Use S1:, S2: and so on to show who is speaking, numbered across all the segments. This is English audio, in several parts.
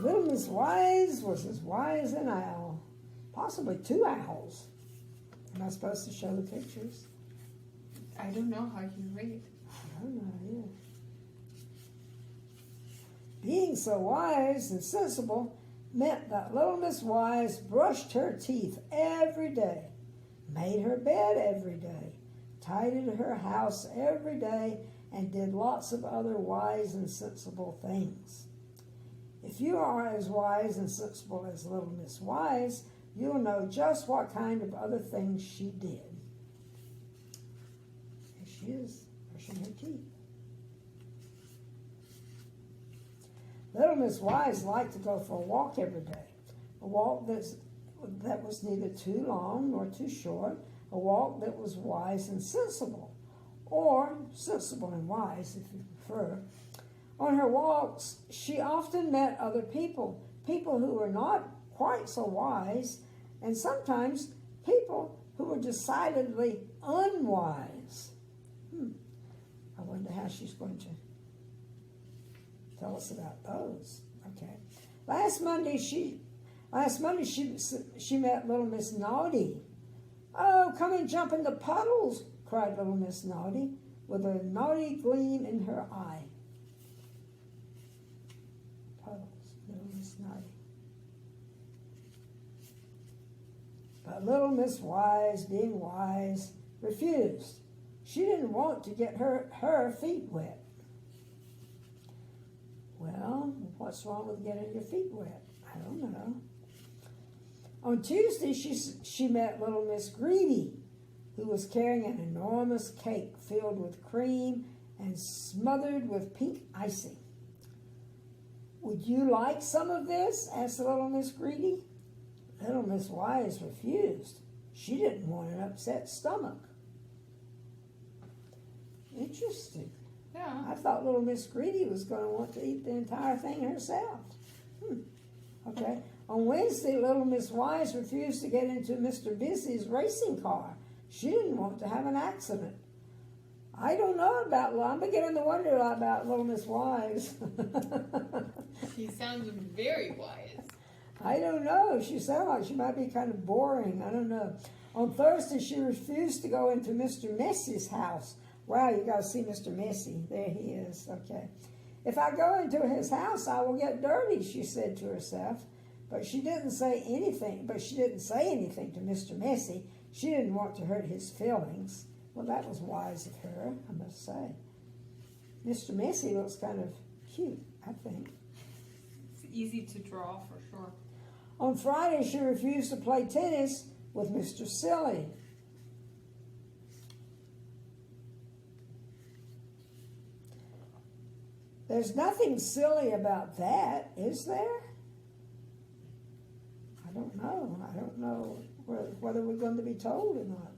S1: Little Miss Wise was as wise as an owl, possibly two owls. Am I supposed to show the pictures?
S2: I don't know how you read.
S1: I don't know, yeah. Being so wise and sensible meant that little Miss Wise brushed her teeth every day, made her bed every day, tidied her house every day, and did lots of other wise and sensible things. If you are as wise and sensible as little Miss Wise, you'll know just what kind of other things she did. Here she is, brushing her teeth. Little Miss Wise liked to go for a walk every day, a walk that was neither too long nor too short, a walk that was wise and sensible, or sensible and wise if you prefer. On her walks, she often met other people who were not quite so wise, and sometimes people who were decidedly unwise. I wonder how she's going to tell us about those. Okay. Last Monday she met little Miss Naughty. Oh, come and jump in the puddles, cried little Miss Naughty, with a naughty gleam in her eye. Puddles, little Miss Naughty. But little Miss Wise, being wise, refused. She didn't want to get her feet wet. Well, what's wrong with getting your feet wet? I don't know. On Tuesday, she met little Miss Greedy, who was carrying an enormous cake filled with cream and smothered with pink icing. Would you like some of this? Asked little Miss Greedy. Little Miss Wise refused. She didn't want an upset stomach. Interesting.
S2: Yeah.
S1: I thought little Miss Greedy was going to want to eat the entire thing herself. Okay. On Wednesday, little Miss Wise refused to get into Mr. Busy's racing car. She didn't want to have an accident. I don't know I'm beginning to wonder about little Miss Wise.
S2: She sounds very wise.
S1: I don't know. She sounds like she might be kind of boring. I don't know. On Thursday, she refused to go into Mr. Messy's house. Wow, you got to see Mr. Messy. There he is. Okay. If I go into his house, I will get dirty, she said to herself. But she didn't say anything to Mr. Messy. She didn't want to hurt his feelings. Well, that was wise of her, I must say. Mr. Messy looks kind of cute, I think.
S2: It's easy to draw for sure.
S1: On Friday, she refused to play tennis with Mr. Silly. There's nothing silly about that, is there? I don't know. I don't know whether we're going to be told or not.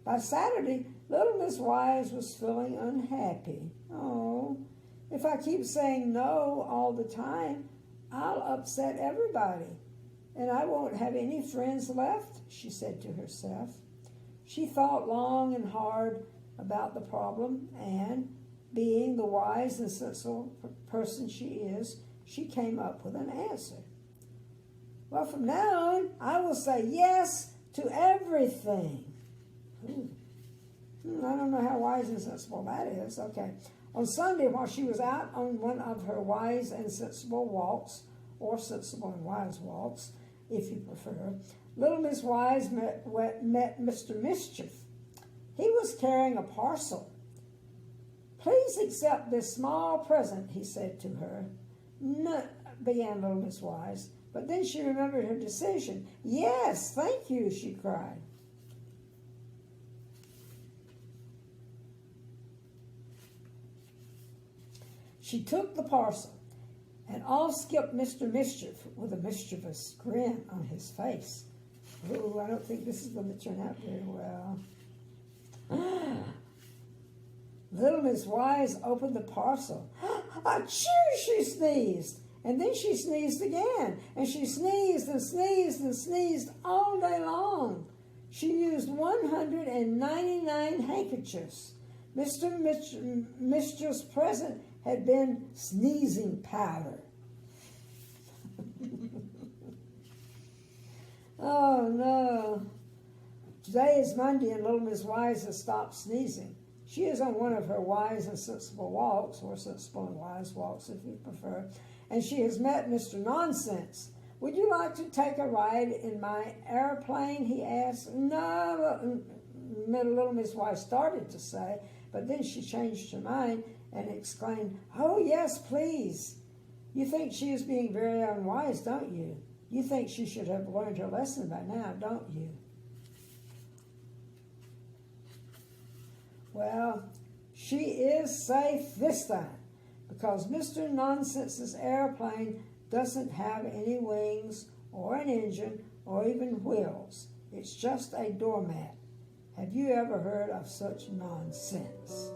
S1: By Saturday, little Miss Wise was feeling unhappy. Oh, if I keep saying no all the time, I'll upset everybody, and I won't have any friends left, she said to herself. She thought long and hard about the problem, and being the wise and sensible person she is, she came up with an answer. Well, from now on, I will say yes to everything. I don't know how wise and sensible that is. Okay. On Sunday, while she was out on one of her wise and sensible walks, or sensible and wise walks, if you prefer, little Miss Wise met Mr. Mischief. He was carrying a parcel. Please accept this small present, he said to her. No, began little Miss Wise, but then she remembered her decision. Yes, thank you, she cried. She took the parcel, and off skipped Mr. Mischief with a mischievous grin on his face. Oh, I don't think this is going to turn out very well. Little Miss Wise opened the parcel. Achoo, she sneezed. And then she sneezed again. And she sneezed and sneezed and sneezed all day long. She used 199 handkerchiefs. Mr. Mischief's present had been sneezing powder. Oh no. Today is Monday and little Miss Wise has stopped sneezing. She is on one of her wise and sensible walks, or sensible and wise walks if you prefer, and she has met Mr. Nonsense. Would you like to take a ride in my airplane? He asked. No, little Miss Wise started to say, but then she changed her mind and exclaimed, oh yes, please. You think she is being very unwise, don't you? You think she should have learned her lesson by now, don't you? Well, she is safe this time because Mr. Nonsense's airplane doesn't have any wings or an engine or even wheels. It's just a doormat. Have you ever heard of such nonsense?